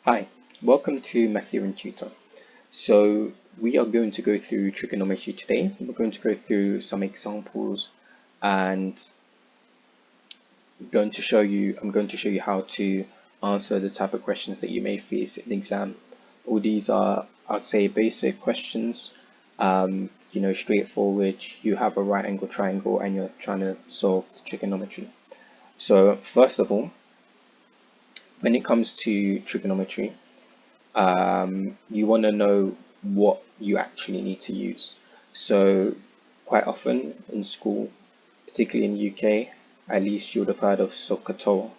Hi, welcome to Math Theorem Tutor. So we are going to go through trigonometry today. We're going to go through some examples and I'm going to show you how to answer the type of questions that you may face in the exam. All these are, I'd say, basic questions, straightforward. You have a right angle triangle and you're trying to solve the trigonometry. So first of all, when it comes to trigonometry, you want to know what you actually need to use. So quite often in school, particularly in the UK, at least you would have heard of SOHCAHTOA.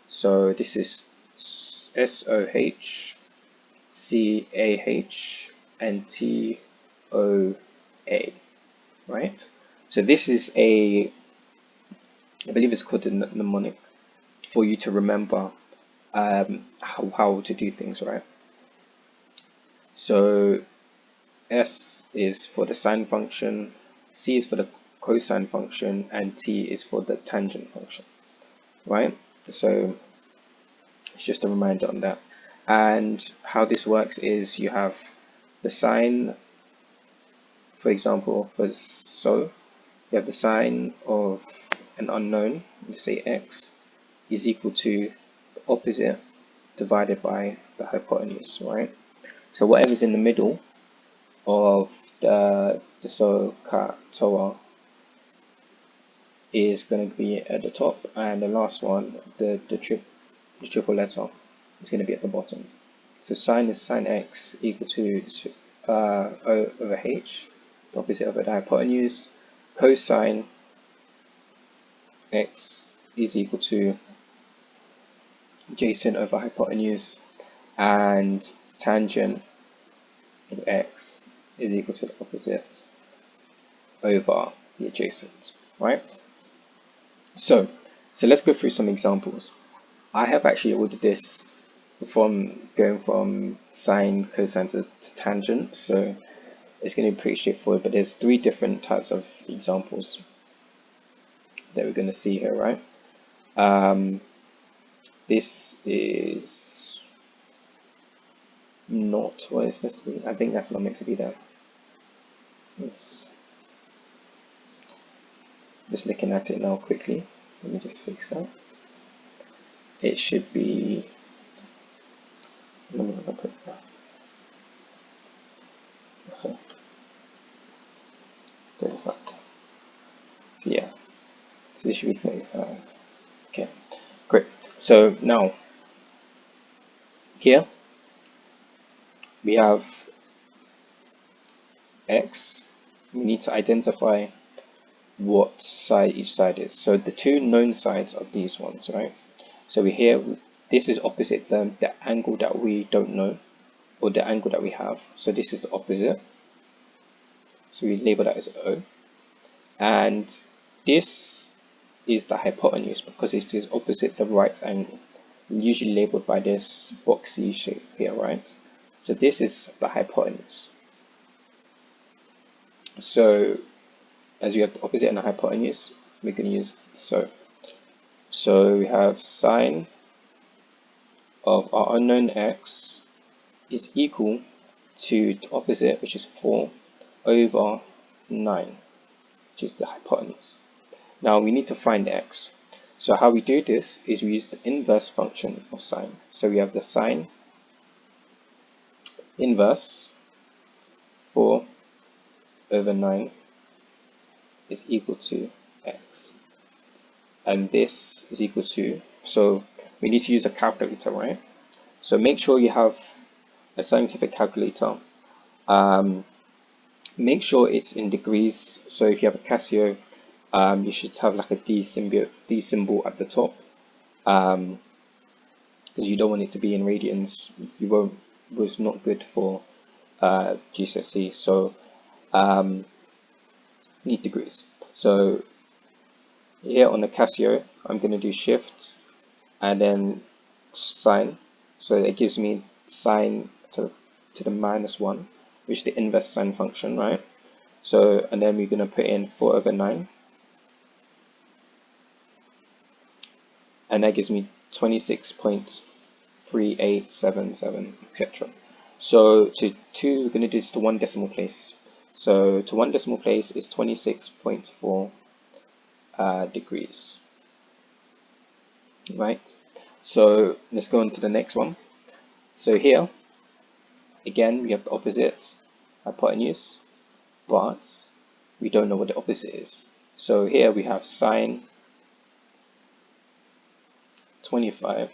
So this is SOHCAHTOA, right? So this is I believe it's called a mnemonic for you to remember how to do things, right? So S is for the sine function, C is for the cosine function, and T is for the tangent function, right? So it's just a reminder on that. And how this works is you have the sine, for example, you have the sine of an unknown, let's say x, is equal to the opposite divided by the hypotenuse, right? So whatever's in the middle of the SOHCAHTOA is going to be at the top, and the last one, the triple letter, is going to be at the bottom. So sine is sine x equal to O over h, the opposite of the hypotenuse. Cosine x is equal to adjacent over hypotenuse, and tangent of x is equal to the opposite over the adjacent, right? So let's go through some examples. I have actually ordered this from going from sine, cosine to tangent, so it's going to be pretty straightforward, but there's three different types of examples that we're going to see here, right? This is not what it's supposed to be. I think that's not meant to be there. It's just looking at it now quickly. Let me just fix that. It should be. Let me put that. Okay. 35. So yeah. So this should be 35. Okay. Great. So now here we have x. We need to identify what side each side is. So the two known sides of these ones, right? So this is opposite the angle that we don't know, or the angle that we have. So this is the opposite. So we label that as O. And this is the hypotenuse because it is opposite the right angle, usually labeled by this boxy shape here, right? So this is the hypotenuse. So as we have the opposite and the hypotenuse, we're going to use so. So we have sine of our unknown x is equal to the opposite, which is 4 over 9, which is the hypotenuse. Now we need to find x. So how we do this is we use the inverse function of sine. So we have the sine inverse 4 over 9 is equal to x. And this is equal to, so we need to use a calculator, right? So make sure you have a scientific calculator. Make sure it's in degrees. So if you have a Casio, you should have like a D symbol at the top, because you don't want it to be in radians. Was not good for GCSE. So need degrees. So here on the Casio, I'm going to do shift and then sine. So it gives me sine to the -1, which is the inverse sine function, right? So, and then we're going to put in 4 over 9. And that gives me 26.3 3, 8, 7, 7, etc. So we're going to do this to one decimal place. So to one decimal place is 26.4 degrees, right? So let's go on to the next one. So here, again, we have the opposite hypotenuse, but we don't know what the opposite is. So here we have sine 25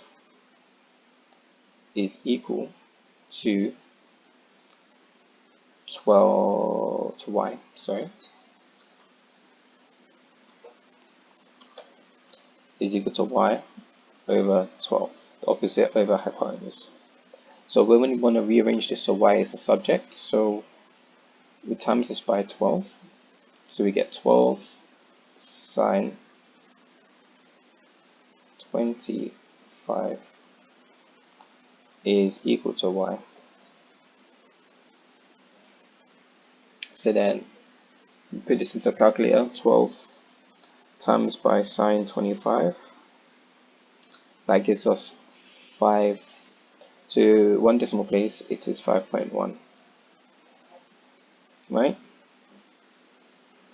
is equal to 12 to y, sorry, is equal to y over 12, the opposite over hypotenuse. So when we want to rearrange this, so y is the subject, so we times this by 12, so we get 12 sine 25 is equal to y. So then we put this into a calculator, 12 times by sine 25, that gives us 5 to one decimal place, it is 5.1, right?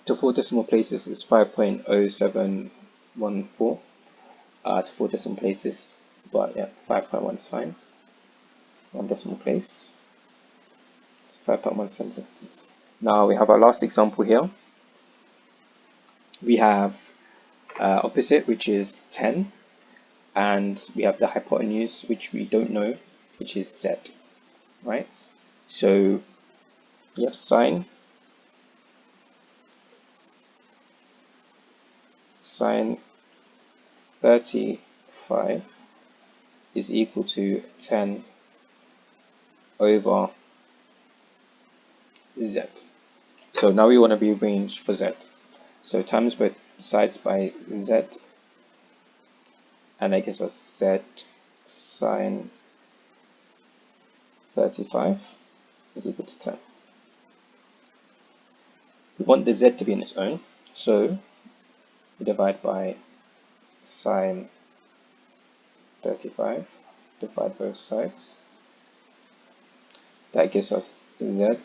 To four decimal places is 5.0714 to four decimal places, but yeah, 5.1 is fine. One decimal place, 5.1 centimeters. Now we have our last example here. We have opposite, which is 10, and we have the hypotenuse, which we don't know, which is z, right? So you have sine 35 is equal to 10 over z. So now we want to rearrange for z. So times both sides by z, and that gives us z sine 35 is equal to 10. We want the z to be in its own, so we divide by sine 35, divide both sides. That gives us z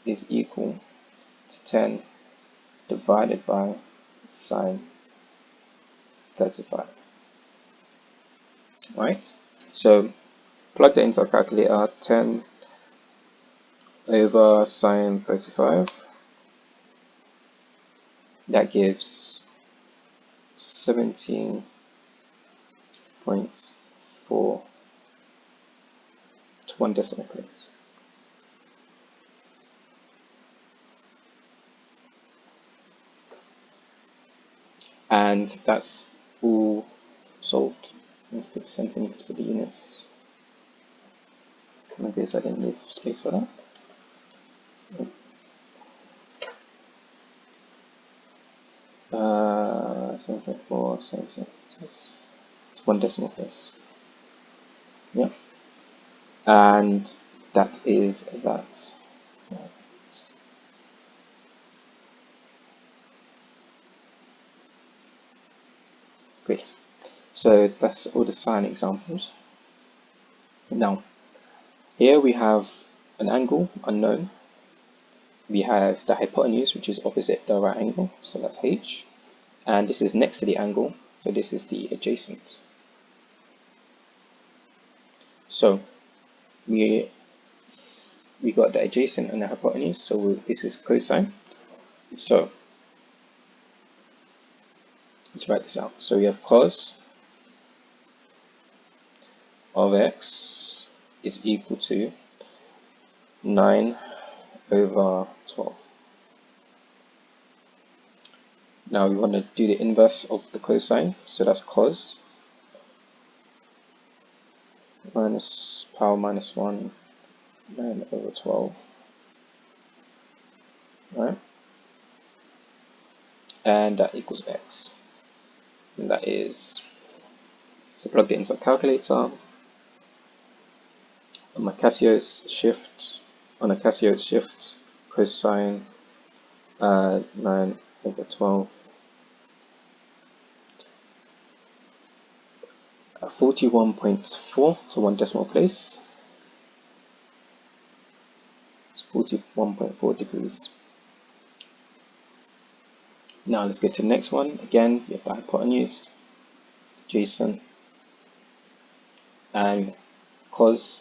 is equal to 10 divided by sine 35. Right? So plug that into our calculator, 10 over sine 35. That gives 17.4 to one decimal place. And that's all solved. Let's put centimeters for the units. Maybe I didn't leave space for that. 7.4 centimeters. It's one decimal place. Yeah. And that is that. Great. So that's all the sine examples. Now, here we have an angle unknown. We have the hypotenuse, which is opposite the right angle, so that's h. And this is next to the angle, so this is the adjacent. So we got the adjacent and the hypotenuse, so this is cosine. So let's write this out. So we have cos of x is equal to 9 over 12. Now we want to do the inverse of the cosine, so that's cos minus power minus 1, 9 over 12, right? And that equals x. And that is, so plug it into a calculator. On my Casio's shift, cosine 9 over 12 41.4 to one decimal place. It's 41.4 degrees. Now let's get to the next one. Again, we have the hypotenuse, adjacent, and cos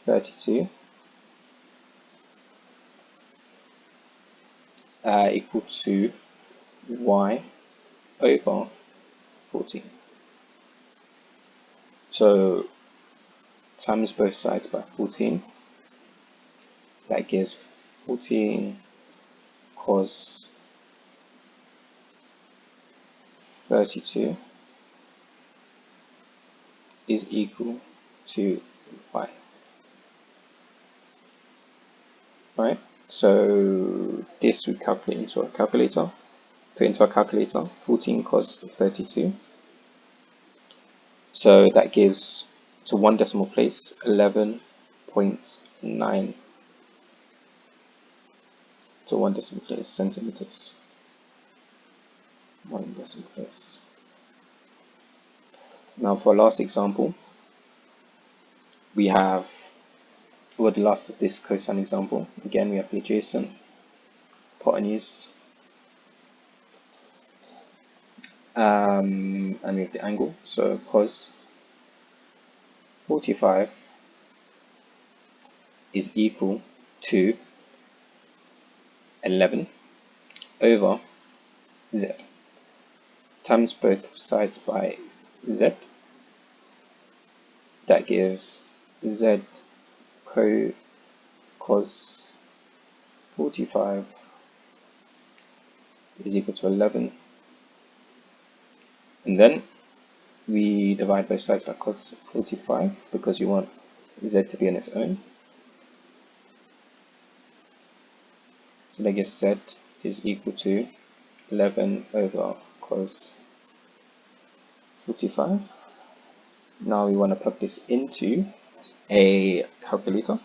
32 equal to y over 14. So times both sides by 14. That gives 14 cos 32 is equal to y. Right? So this we calculate into a calculator. Put into a calculator 14 cos 32. So that gives to one decimal place 11.9 to one decimal place centimeters. One decimal place. Now for our last example, we have, well, the last of this cosine example. Again, we have the adjacent, hypotenuse, and we have the angle. So cos 45 is equal to 11 over z. Times both sides by z. That gives z cos 45 is equal to 11. And then we divide both sides by cos 45 because we want z to be on its own. So that gives z is equal to 11 over cos 45. Now we want to plug this into a calculator.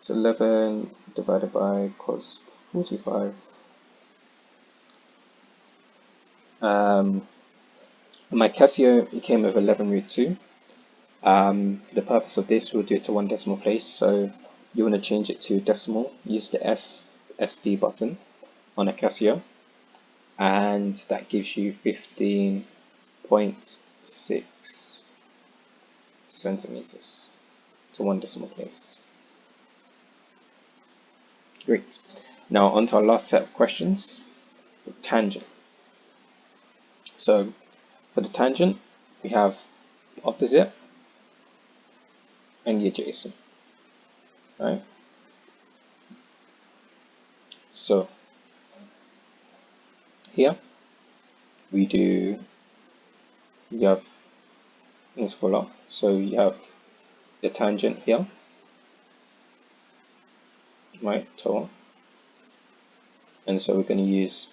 So 11 divided by cos 45. My Casio, it came with 11 root 2. For the purpose of this, we'll do it to one decimal place. So you want to change it to decimal, use the SD button on a Casio, and that gives you 15.6 centimeters to one decimal place. Great. Now on to our last set of questions, the tangent. So for the tangent, we have the opposite and the adjacent, right? So here you have scalar, so you have the tangent here, right, TOA, and so we're going to use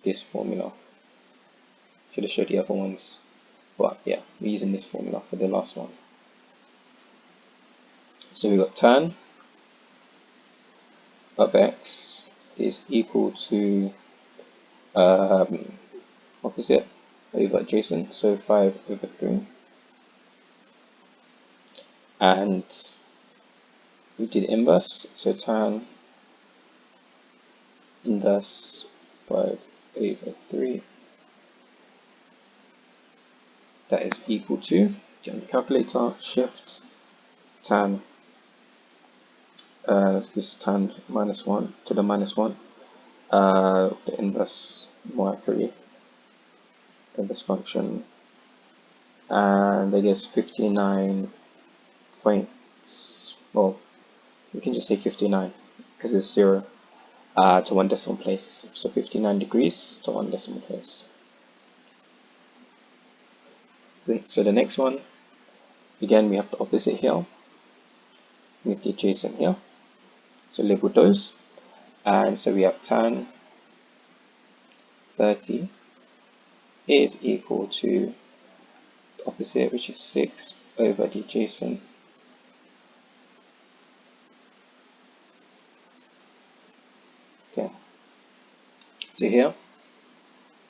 this formula. Should have showed the other ones, but yeah, we're using this formula for the last one. So we got tan of x is equal to opposite over adjacent, so 5 over 3, and we did inverse, so tan inverse 5 over 3, that is equal to, get on the calculator, shift tan, this tan minus 1 to the minus 1, the inverse more accurately, inverse function, and I guess 59 points, well, we can just say 59 because it's 0 to one decimal place, so 59 degrees to one decimal place. Great. So the next one, again we have the opposite here, we have the adjacent here, so label those, and so we have tan 30 is equal to the opposite, which is 6 over the adjacent, okay. So here,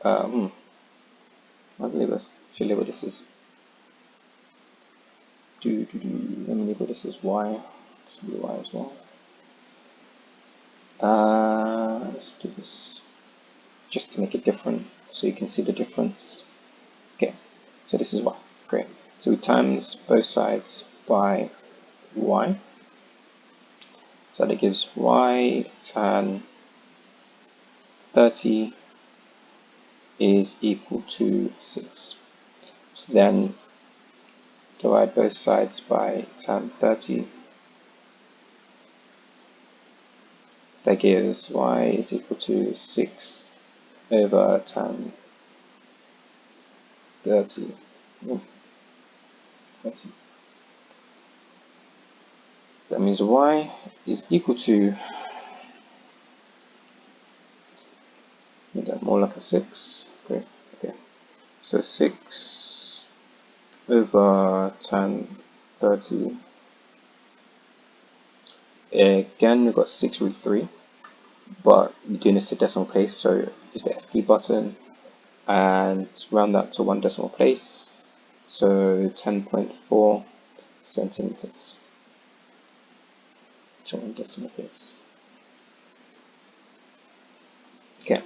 I believe that's So label this as let me label this as y. This will be y as well. Let's do this just to make it different so you can see the difference. Okay, so this is y. Great. So we times both sides by y. So that gives y tan 30 is equal to 6. So then divide both sides by tan 30. That gives y is equal to 6 over tan 30. Oh, 30. That means y is equal to, make that more like a 6. Great. Okay. So 6 over tan 30. Again, we've got 6 root 3, but we're doing this to decimal place, so use the SD button and round that to 1 decimal place. So 10.4 centimeters to 1 decimal place. Okay.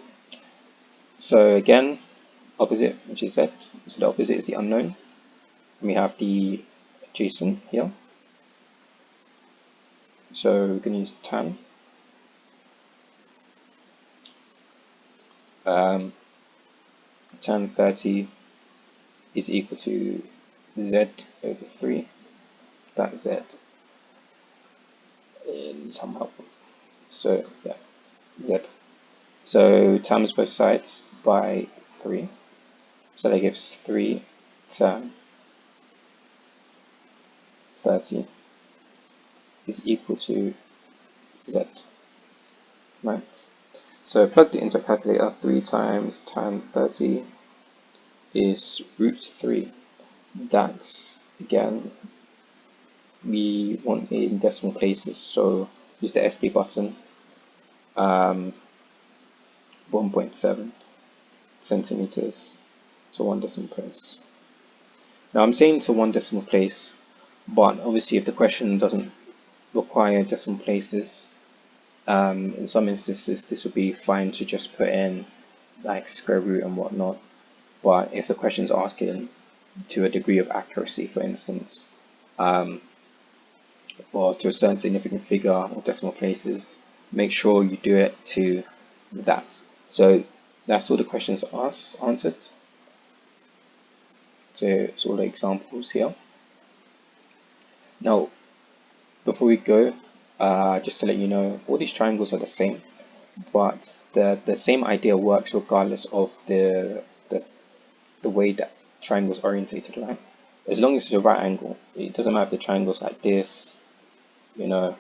So again, opposite, which is z. So the opposite is the unknown. And we have the adjacent here. So we're going to use tan. Tan 30 is equal to z over 3. That z in some help. So yeah, z. So times both sides by 3. So that gives 3 tan 30 is equal to z. Right? So plug it into a calculator. 3 times tan 30 is root 3. That's, again, we want it in decimal places, so use the SD button. 1.7 centimeters to 1 decimal place. Now I'm saying to 1 decimal place, but obviously if the question doesn't require decimal places, in some instances this would be fine to just put in like square root and whatnot. But if the question is asking to a degree of accuracy, for instance, or to a certain significant figure or decimal places, make sure you do it to that. So that's all the questions answered. So it's all the examples here. Now, before we go, just to let you know, all these triangles are the same, but the same idea works regardless of the way that triangle is orientated, right? As long as it's a right angle, it doesn't matter if the triangle's like this, you know.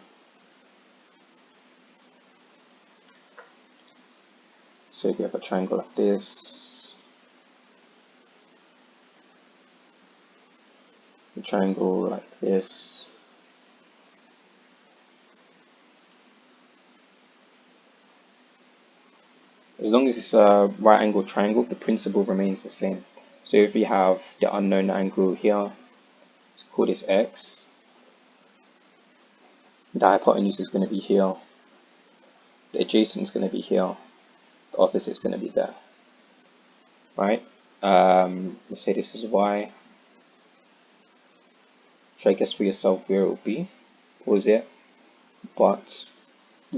So if you have a triangle like this, a triangle like this, as long as it's a right angle triangle, the principle remains the same. So if we have the unknown angle here, let's call this x. The hypotenuse is going to be here. The adjacent is going to be here. The opposite is going to be there. Right? Let's say this is y. Try to guess for yourself where it will be. Pause it. But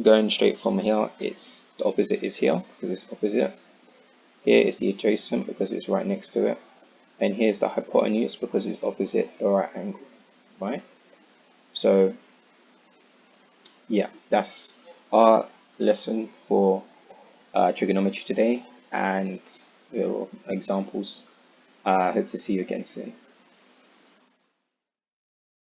going straight from here, it's the opposite is here because it's opposite. Here is the adjacent because it's right next to it. And here's the hypotenuse because it's opposite the right angle. Right? So yeah, that's our lesson for trigonometry today and examples. I hope to see you again soon.